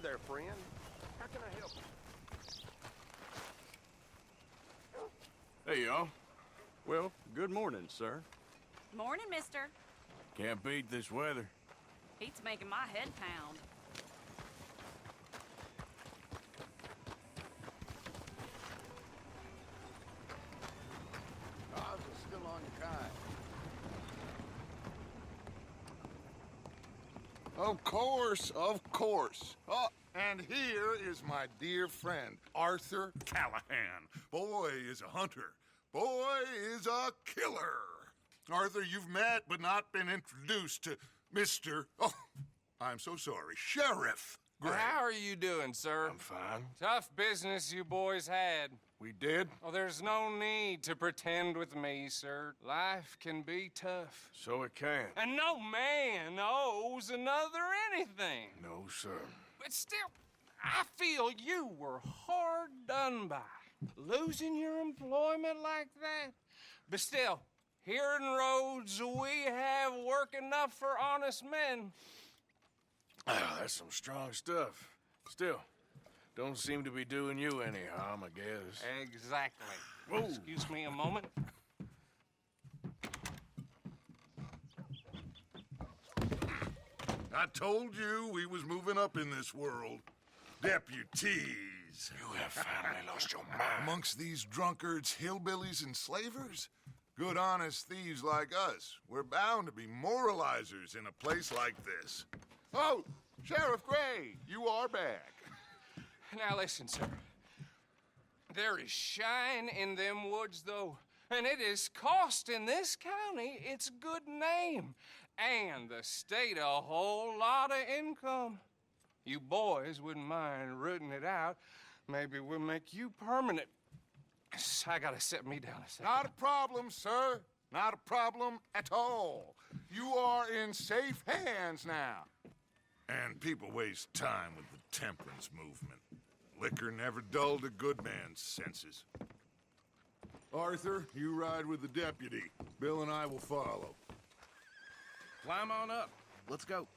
there, friend. How can I help you? Hey, y'all. Well, good morning, sir. Morning, mister. Can't beat this weather. Heat's making my head pound. Odds are still on your kind. Of course, of course. Oh, and here is my dear friend, Arthur Callahan. Boy is a hunter. Boy is a killer. Arthur, you've met but not been introduced to Mr. Oh, I'm so sorry, Sheriff Gray. How are you doing, sir? I'm fine. Tough business you boys had. We did? Oh, there's no need to pretend with me, sir. Life can be tough. So it can. And no man owes another anything. No, sir. But still, I feel you were hard done by. Losing your employment like that. But still, here in Rhodes, we have work enough for honest men. Ah, that's some strong stuff. Still, don't seem to be doing you any harm, I guess. Exactly. Whoa. Excuse me a moment. I told you we was moving up in this world. Deputies. You have finally lost your mind. Amongst these drunkards, hillbillies, and slavers? Good, honest thieves like us. We're bound to be moralizers in a place like this. Oh, Sheriff Gray, you are back. Now listen, sir. There is shine in them woods, though, and it is costing this county its good name and the state a whole lot of income. You boys wouldn't mind rooting it out. Maybe we'll make you permanent. I gotta sit me down a second. Not a problem, sir. Not a problem at all. You are in safe hands now. And people waste time with the temperance movement. Liquor never dulled a good man's senses. Arthur, you ride with the deputy. Bill and I will follow. Climb on up. Let's go.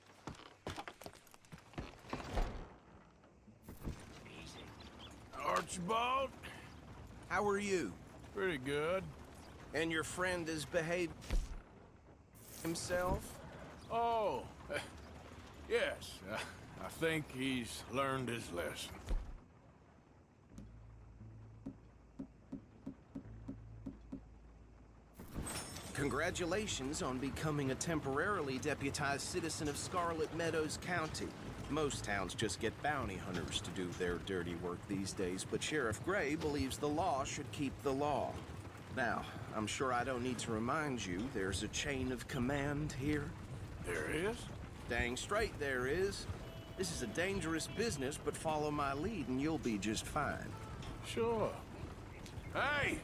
Archibald? How are you? Pretty good. And your friend has behaved himself? Oh, yes. I think he's learned his lesson. Congratulations on becoming a temporarily deputized citizen of Scarlet Meadows County. Most towns just get bounty hunters to do their dirty work these days, but Sheriff Gray believes the law should keep the law. Now, I'm sure I don't need to remind you there's a chain of command here. There is? Dang straight there is. This is a dangerous business, but follow my lead and you'll be just fine. Sure. Hey!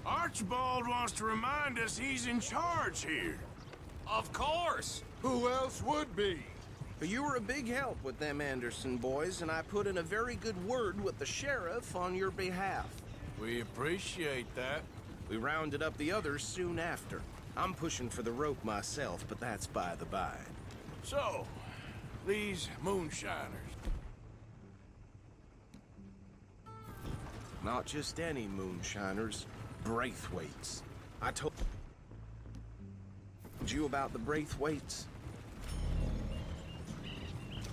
Archibald wants to remind us he's in charge here. Of course! Who else would be? You were a big help with them Anderson boys, and I put in a very good word with the sheriff on your behalf. We appreciate that. We rounded up the others soon after. I'm pushing for the rope myself, but that's by the by. So, these moonshiners. Not just any moonshiners, Braithwaites. I told you about the Braithwaites?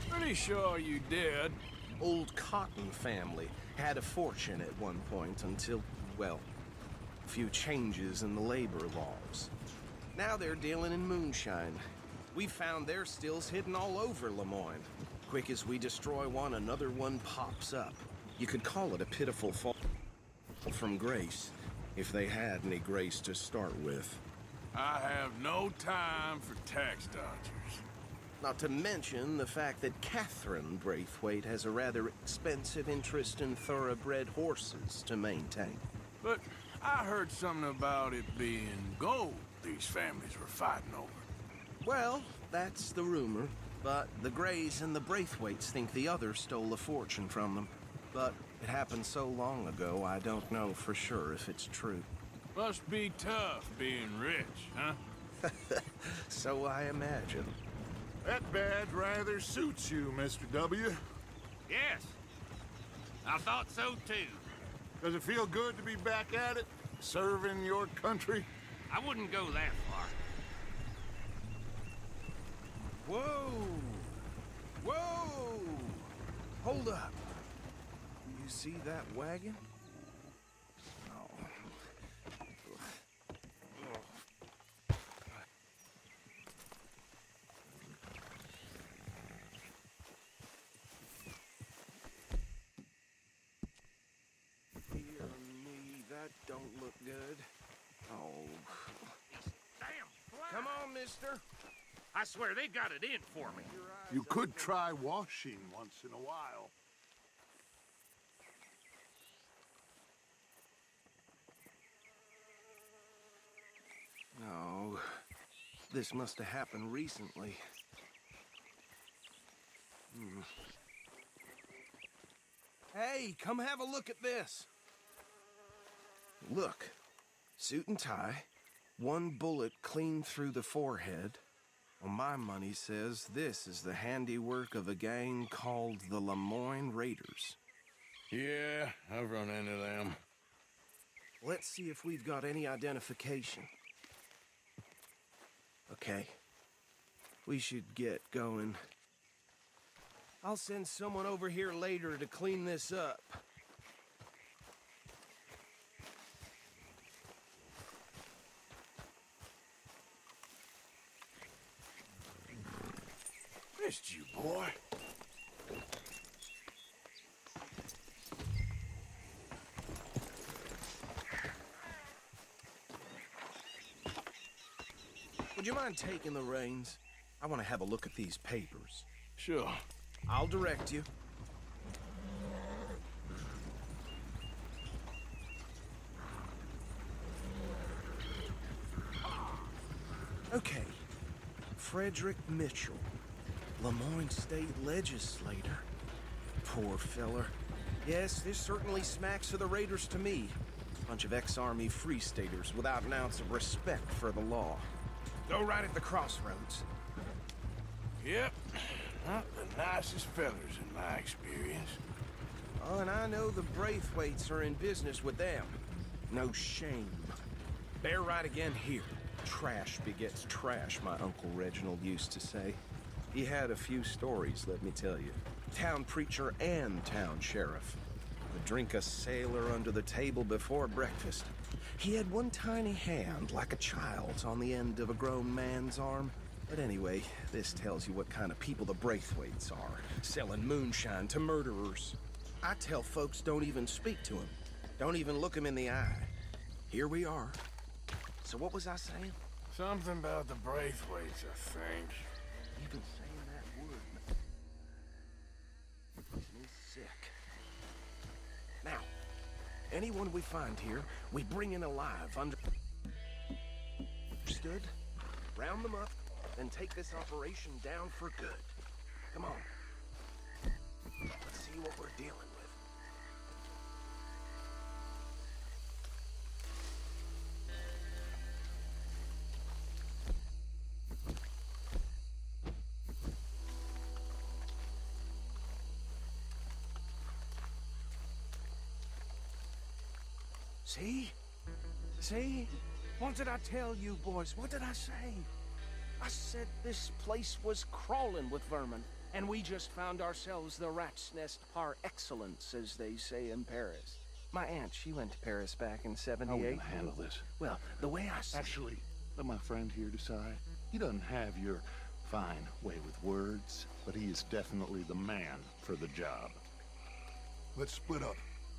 Pretty sure you did. Old Cotton family had a fortune at one point until, well, a few changes in the labor laws. Now they're dealing in moonshine. We've found their stills hidden all over Lemoyne. Quick as we destroy one, another one pops up. You could call it a pitiful fall from grace, if they had any grace to start with. I have no time for tax dodgers. Not to mention the fact that Catherine Braithwaite has a rather expensive interest in thoroughbred horses to maintain. But I heard something about it being gold these families were fighting over. Well, that's the rumor. But the Grays and the Braithwaites think the other stole a fortune from them. But it happened so long ago, I don't know for sure if it's true. Must be tough being rich, huh? So I imagine. That badge rather suits you, Mr. W. Yes. I thought so too. Does it feel good to be back at it? Serving your country? I wouldn't go that far. Whoa! Whoa! Hold up. You see that wagon? Oh. Dear me, that don't look good. Oh. Damn. Come on, mister. I swear they got it in for me. You could try washing once in a while. No. This must have happened recently. Hey, come have a look at this. Look. Suit and tie. One bullet clean through the forehead. Well, my money says this is the handiwork of a gang called the Lemoyne Raiders. Yeah, I've run into them. Let's see if we've got any identification. Okay. We should get going. I'll send someone over here later to clean this up. Missed you, boy. Would you mind taking the reins? I want to have a look at these papers. Sure. I'll direct you. Okay. Frederick Mitchell, Lemoyne State Legislator. Poor feller. Yes, this certainly smacks of the Raiders to me. Bunch of ex-Army Free Staters without an ounce of respect for the law. Go right at the crossroads. Yep. Not the nicest fellers in my experience. Oh, and I know the Braithwaites are in business with them. No shame. Bear right again here. Trash begets trash, my Uncle Reginald used to say. He had a few stories, let me tell you. Town preacher and town sheriff. Would drink a sailor under the table before breakfast. He had one tiny hand, like a child's, on the end of a grown man's arm. But anyway, this tells you what kind of people the Braithwaites are. Selling moonshine to murderers. I tell folks don't even speak to him. Don't even look him in the eye. Here we are. So what was I saying? Something about the Braithwaites, I think. Even saying that word makes me sick. Now, anyone we find here, we bring in alive Understood? Round them up, and take this operation down for good. Come on. Let's see what we're dealing with. See? See? What did I tell you, boys? What did I say? I said this place was crawling with vermin, and we just found ourselves the rat's nest par excellence, as they say in Paris. My aunt, she went to Paris back in '78. How are we gonna handle this? Well, the way I see Actually, let my friend here decide. He doesn't have your fine way with words, but he is definitely the man for the job. Let's split up.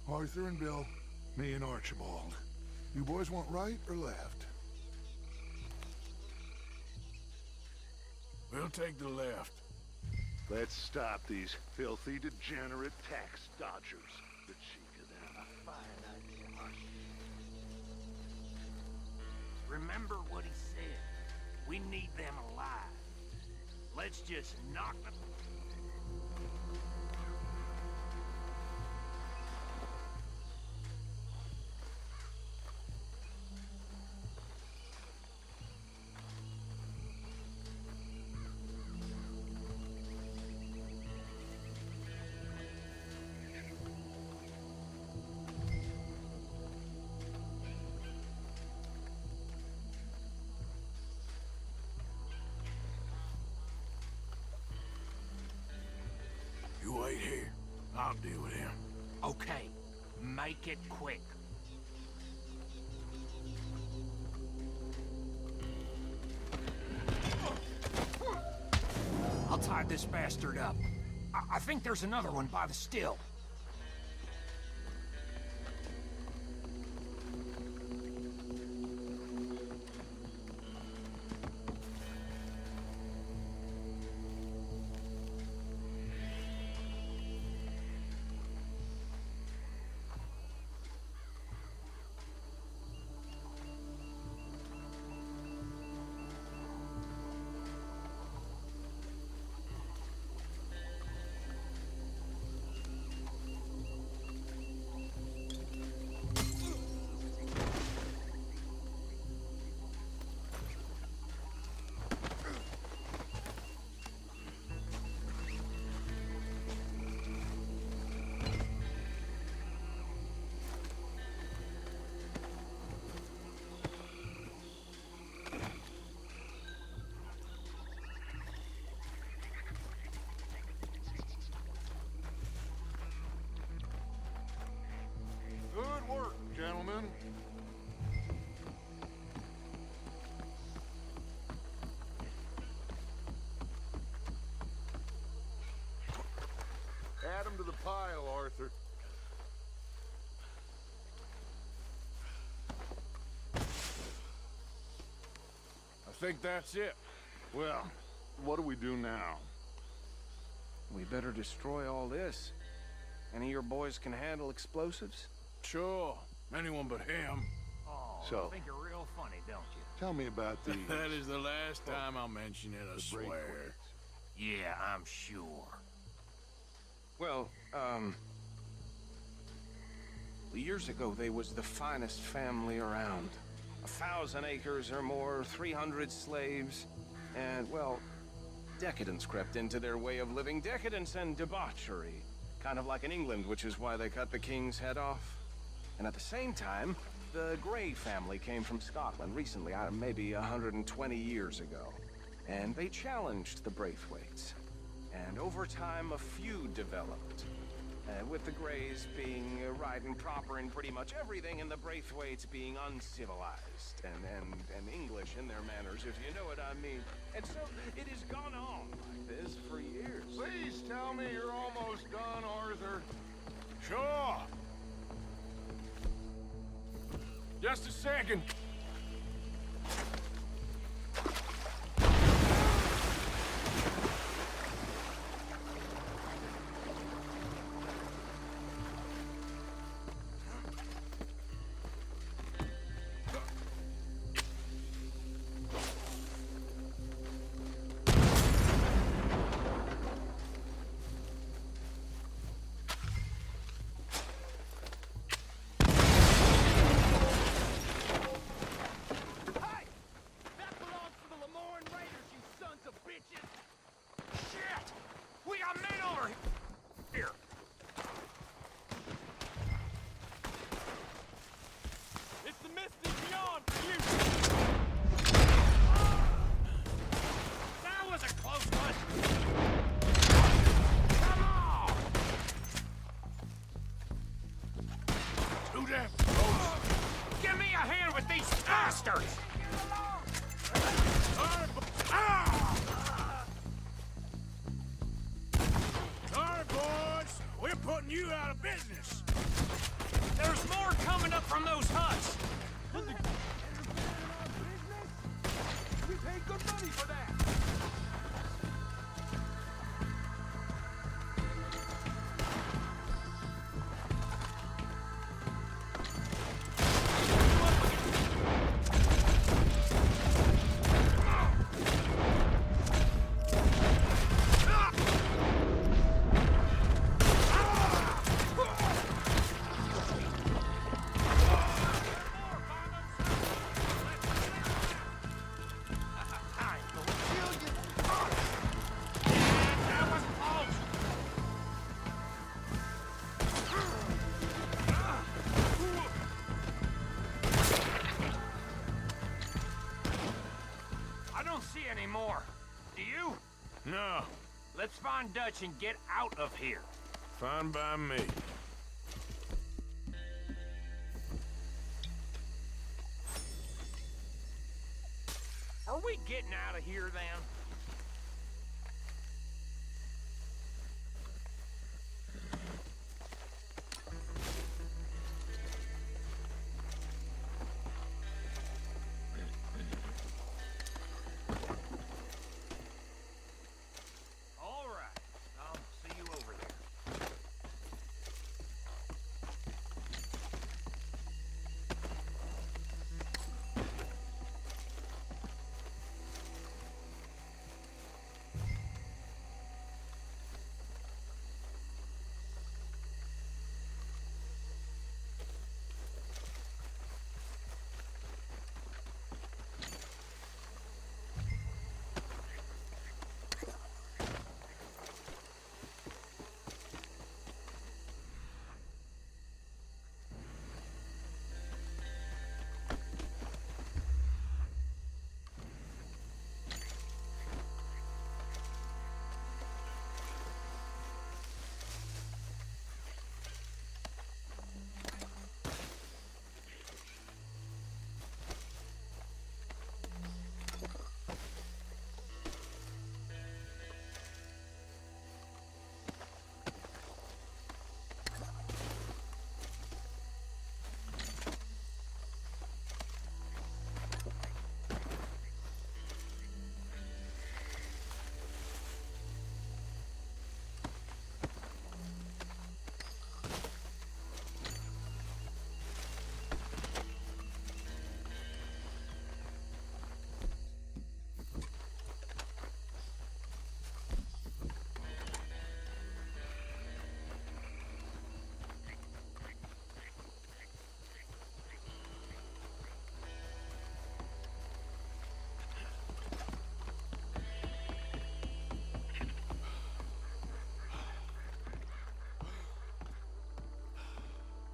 Arthur and Bill, me and Archibald. You boys want right or left? We'll take the left. Let's stop these filthy, degenerate tax dodgers. The cheek of them. A fine idea, Archie. Remember what he said. We need them alive. Let's just knock them. I'll deal with him. Okay, make it quick. I'll tie this bastard up. I think there's another one by the still. Good work, gentlemen. Add them to the pile, Arthur. I think that's it. Well, what do we do now? We better destroy all this. Any of your boys can handle explosives? Sure. Anyone but him. Oh, So- you think you're real funny, don't you? Tell me about these. That is the last time I'll mention it, I swear. braithwaites. Yeah, I'm sure. Well, years ago, they was the finest family around. 1,000 acres or more, 300 slaves, and, well, decadence crept into their way of living. Decadence and debauchery. Kind of like in England, which is why they cut the king's head off. And at the same time, the Grey family came from Scotland recently, maybe 120 years ago. And they challenged the Braithwaites. And over time, a feud developed. With the Greys being right and proper in pretty much everything, and the Braithwaites being uncivilized and English in their manners, if you know what I mean. And so it has gone on like this for years. Please tell me you're almost done, Arthur. Sure. Just a second. Give me a hand with these bastards! Sorry, boys. We're putting you out of business. There's more coming up from those huts! We paid good money for that. Anymore. Do you? No. Let's find Dutch and get out of here. Fine by me. Are we getting out of here then? All right. I'll see you over there.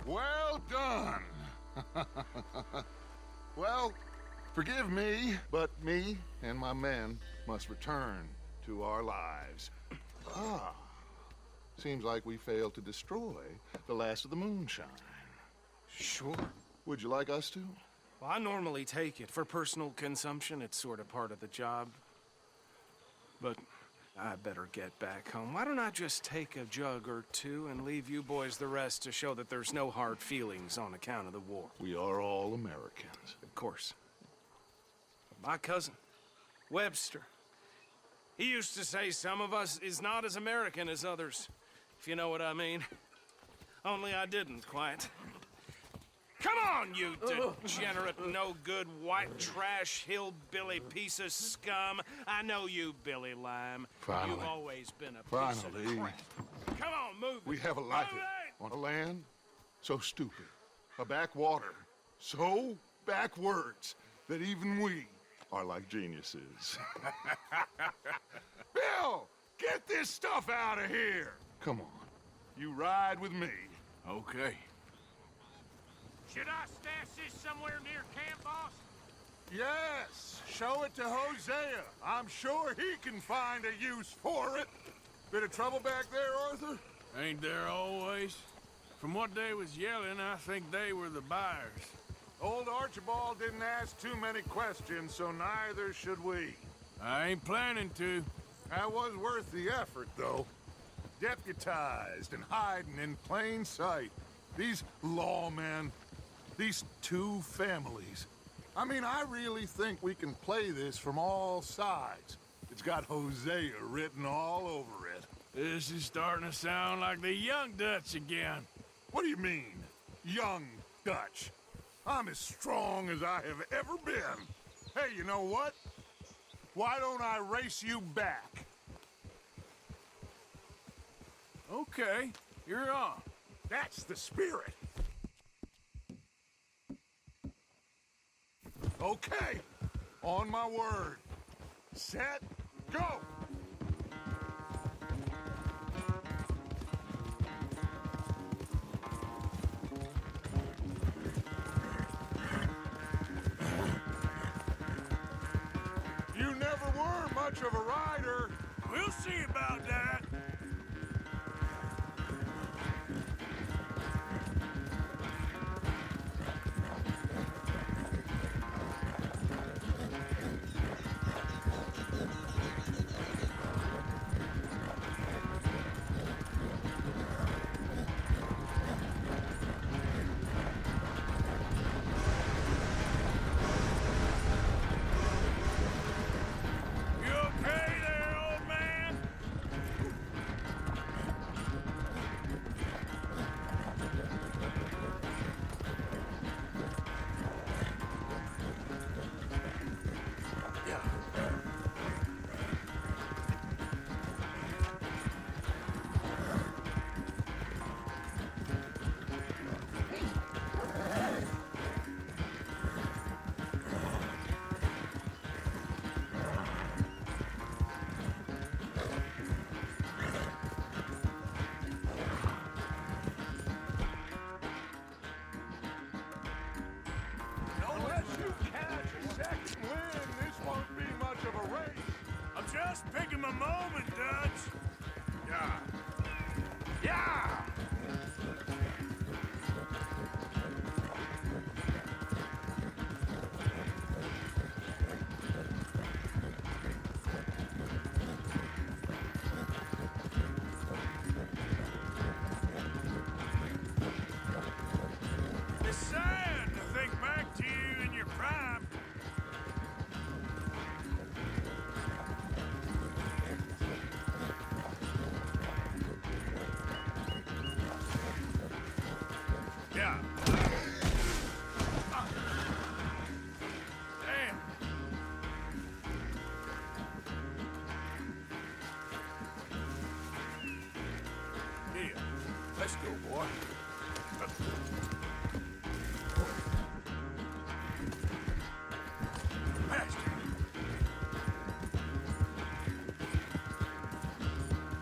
Well done. Well, forgive me, but me and my men must return to our lives. Ah, seems like we failed to destroy the last of the moonshine. Sure. Would you like us to? Well, I normally take it. For personal consumption, it's sort of part of the job. But I better get back home. Why don't I just take a jug or two and leave you boys the rest to show that there's no hard feelings on account of the war? We are all Americans. Of course. My cousin, Webster, he used to say some of us is not as American as others, if you know what I mean. Only I didn't quite. Come on, you degenerate, no-good, white trash, hillbilly piece of scum. I know you, Billy Lime. Finally. You've always been a piece of crap. Come on, move it. We have a life Move it! on a land so stupid, a backwater so backwards that even we are like geniuses. Bill, get this stuff out of here. Come on, you ride with me. Okay. Should I stash this somewhere near camp, boss? Yes, show it to Hosea. I'm sure he can find a use for it. Bit of trouble back there, Arthur? Ain't there always? From what they was yelling, I think they were the buyers. Old Archibald didn't ask too many questions, so neither should we. I ain't planning to. That was worth the effort, though. Deputized and hiding in plain sight. These lawmen, these two families. I mean, I really think we can play this from all sides. It's got Hosea written all over it. This is starting to sound like the Young Dutch again. What do you mean, young Dutch? I'm as strong as I have ever been. Hey, you know what? Why don't I race you back? Okay, you're on. That's the spirit. Okay, on my word. Set, go! You never were much of a rider. We'll see about that. pick him a moment, Dutch. Yeah. Yeah! It's sad to think back to you in your prime. Yeah. Damn. Here, let's go, boy. Faster.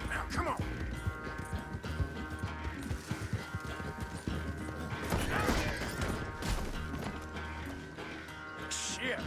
Now, come on. Shit.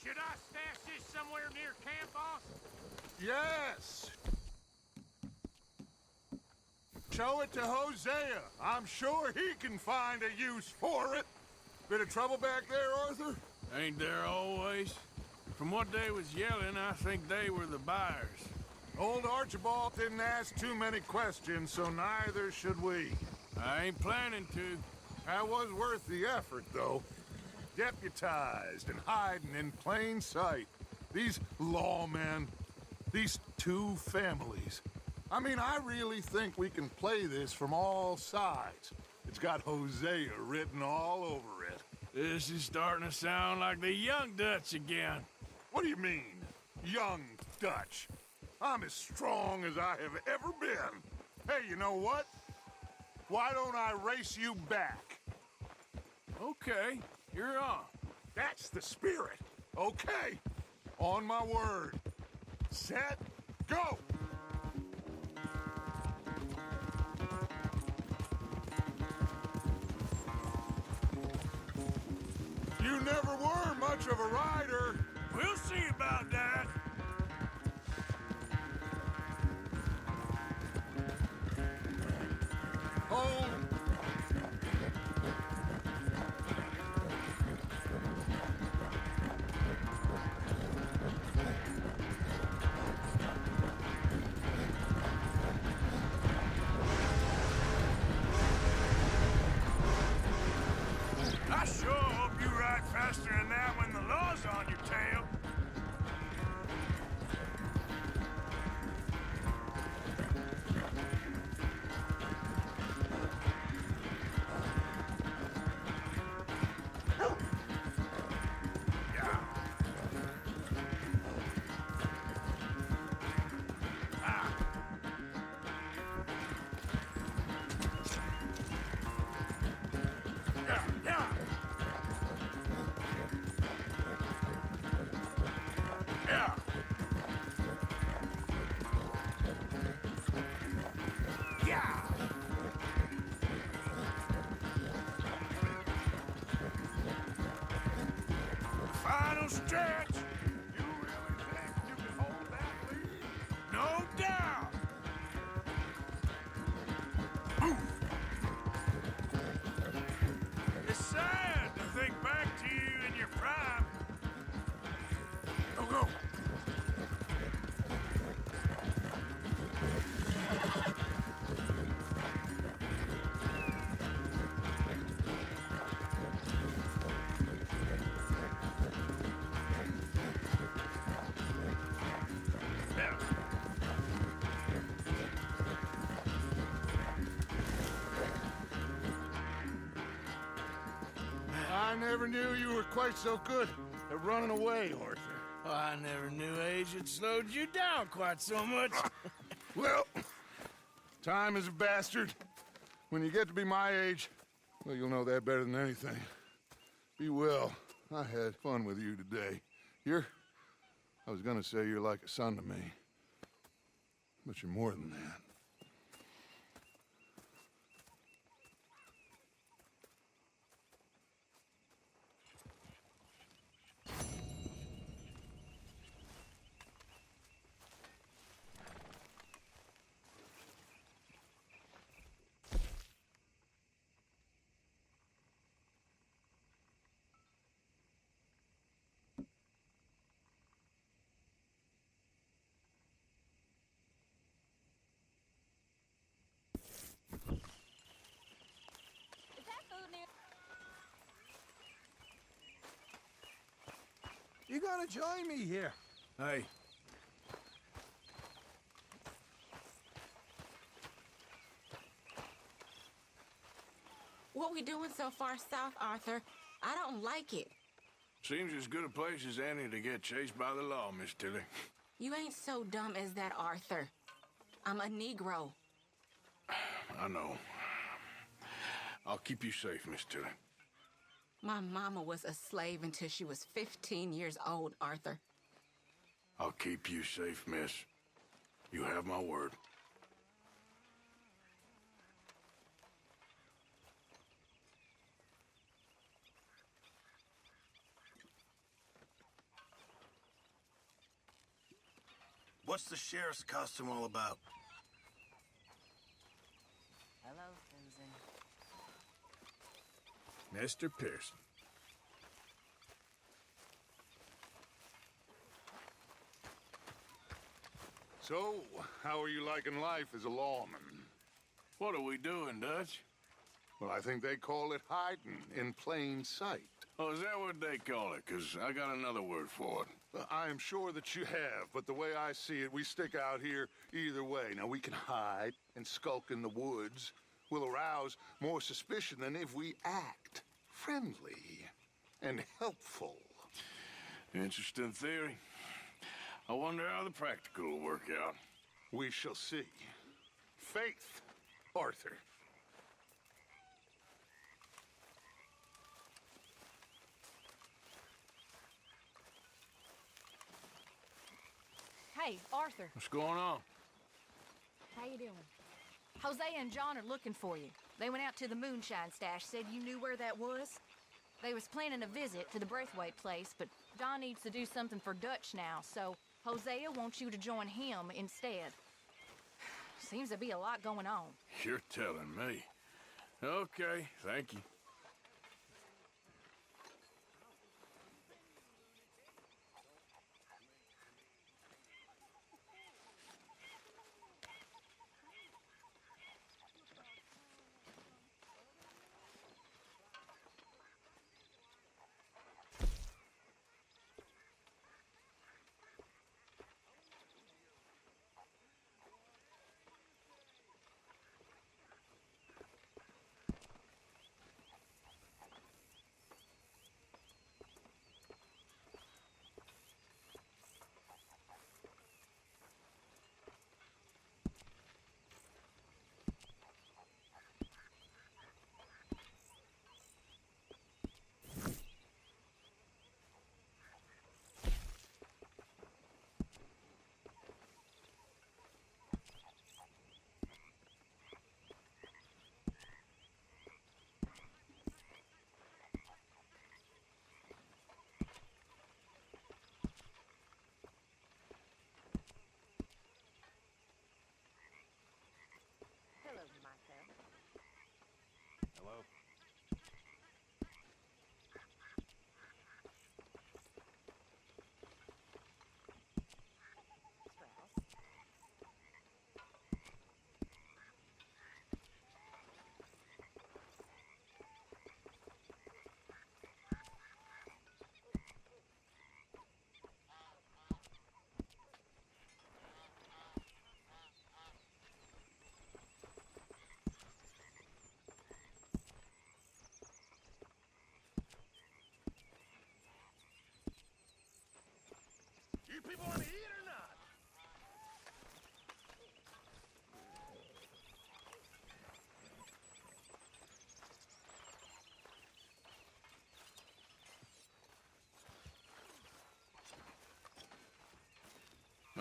Should I stash this somewhere near camp, boss? Yes. Show it to Hosea. I'm sure he can find a use for it. Bit of trouble back there, Arthur? Ain't there always? From what they was yelling, I think they were the buyers. Old Archibald didn't ask too many questions, so neither should we. I ain't planning to. That was worth the effort, though. Deputized and hiding in plain sight. These lawmen, these two families. I mean, I really think we can play this from all sides. It's got Hosea written all over it. This is starting to sound like the young Dutch again. What do you mean, young Dutch? I'm as strong as I have ever been. Hey, you know what? Why don't I race you back? Okay, you're on. That's the spirit. Okay. On my word. Set, go! You never were much of a rider. We'll see about that. Hold. I sure hope you ride faster than that when the law's on your tail. Yeah. Ah. Yeah, yeah. Yeah. Yeah. Final stretch. You really think you can hold that lead? No doubt. It's sad to think back to you in your prime. Go, go. Yeah. never knew you were quite so good at running away, Arthur. I never knew age had slowed you down quite so much. Well, time is a bastard. When you get to be my age, well, you'll know that better than anything. Be well. I had fun with you today. I was gonna say you're like a son to me. But you're more than that. Is that food near? You gotta join me here. Hey, What we doing so far south, Arthur? I don't like it. seems as good a place as any to get chased by the law, Miss Tilly. You ain't so dumb as that, Arthur. I'm a Negro. I know. I'll keep you safe, Miss Tilly. My mama was a slave until she was 15 years old, Arthur. I'll keep you safe, miss. You have my word. What's the sheriff's costume all about? Hello, Susan. Mr. Pearson. So, how are you liking life as a lawman? What are we doing, Dutch? Well, I think they call it hiding in plain sight. Oh, is that what they call it? 'Cause I got another word for it. I am sure that you have, but the way I see it, we stick out here either way. Now, we can hide and skulk in the woods. We'll arouse more suspicion than if we act friendly and helpful. Interesting theory. I wonder how the practical will work out. We shall see. Faith, Arthur. Hey, Arthur, What's going on? how you doing? Jose and John are looking for you. They went out to the moonshine stash, said you knew where that was. They was planning a visit to the Braithwaite place, but John needs to do something for Dutch now, so Hosea wants you to join him instead. Seems to be a lot going on. You're telling me. Okay, thank you.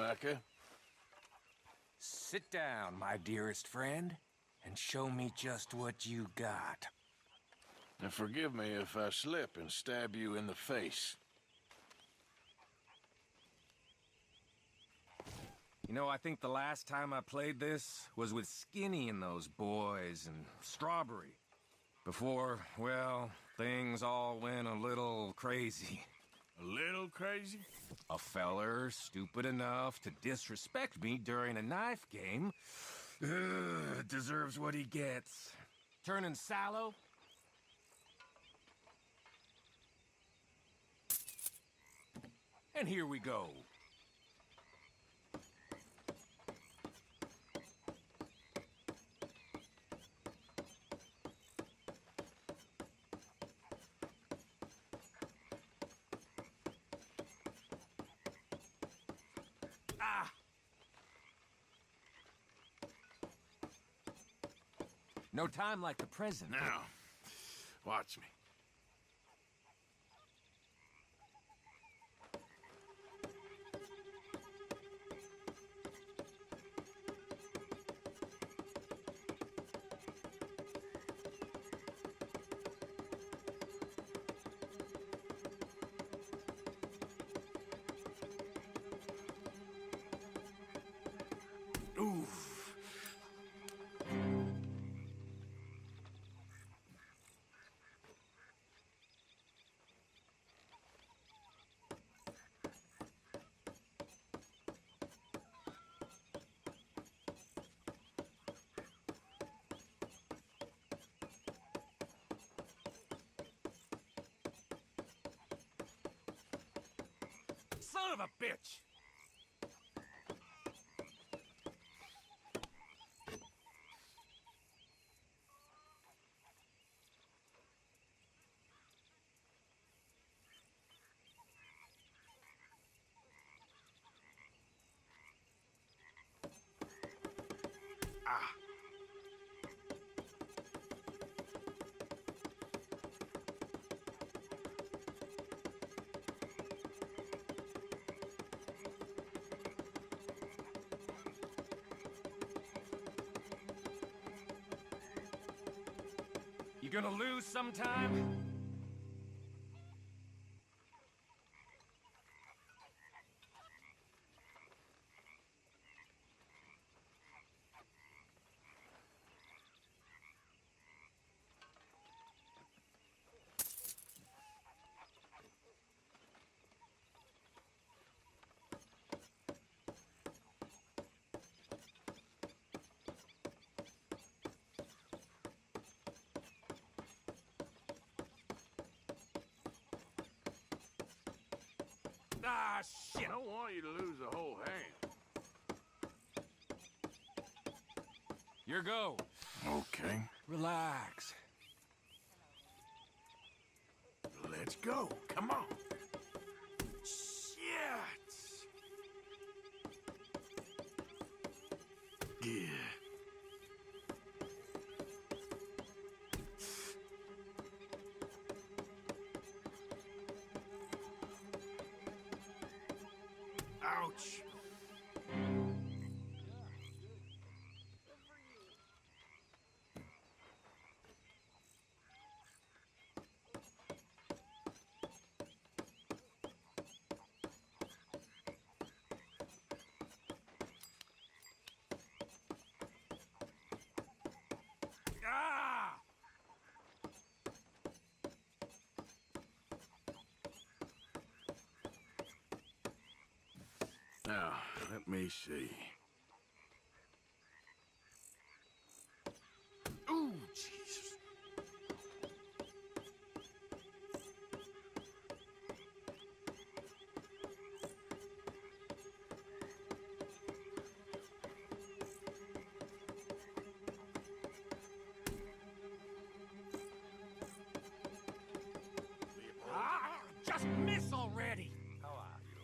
Micah? Sit down, my dearest friend, and show me just what you got. Now forgive me if I slip and stab you in the face. You know, I think the last time I played this was with Skinny and those boys and Strawberry. Before, well, things all went a little crazy. A little crazy? A feller stupid enough to disrespect me during a knife game deserves what he gets. Turning sallow? And here we go. No time like the present. Now, watch me. Oof. Son of a bitch! You gonna lose sometime? Ah, shit! I don't want you to lose a whole hand. Your go. Okay. Relax. Let's go. Come on. Shit! Yeah. Ouch. Ah! Now, let me see. Ooh, Jesus. Just miss already! How are you?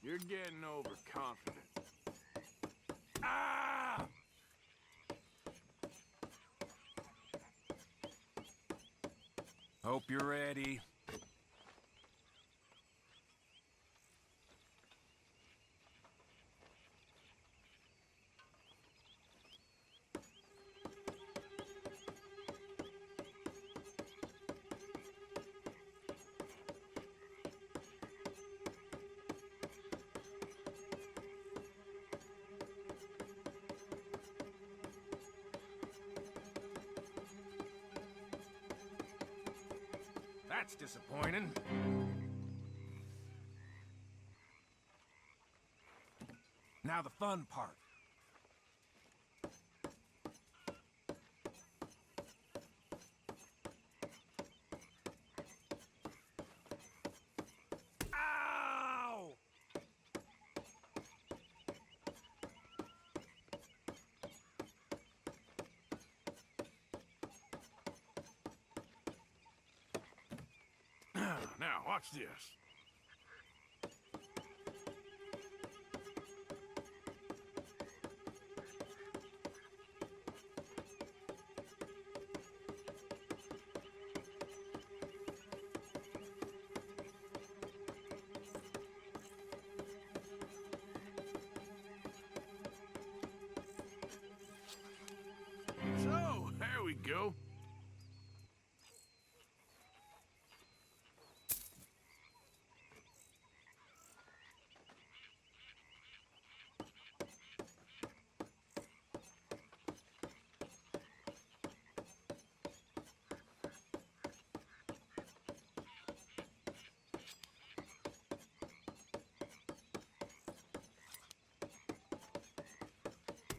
You're getting overconfident. Ah! Hope you're ready. That's disappointing. Now the fun part. Ow! Now, watch this. So, there we go.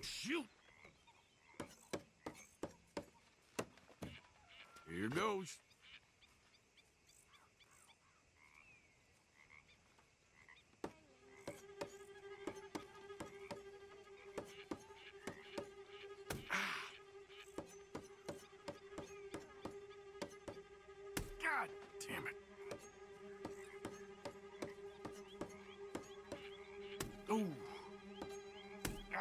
Shoot! Here goes. God damn it. Ooh. Ah.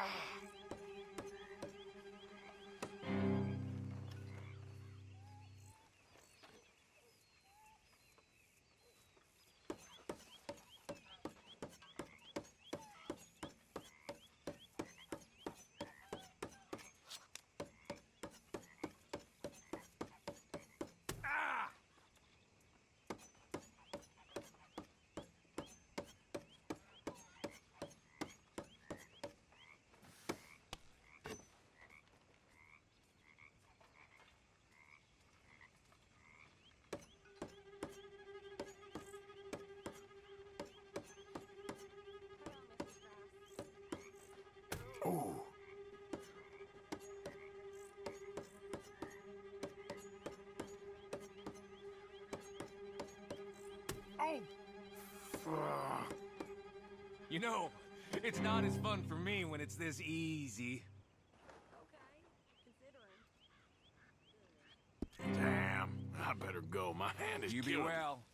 Ooh. Oh! Fuck. You know, it's not as fun for me when it's this easy. Damn, I better go. My hand is You be killing me. well.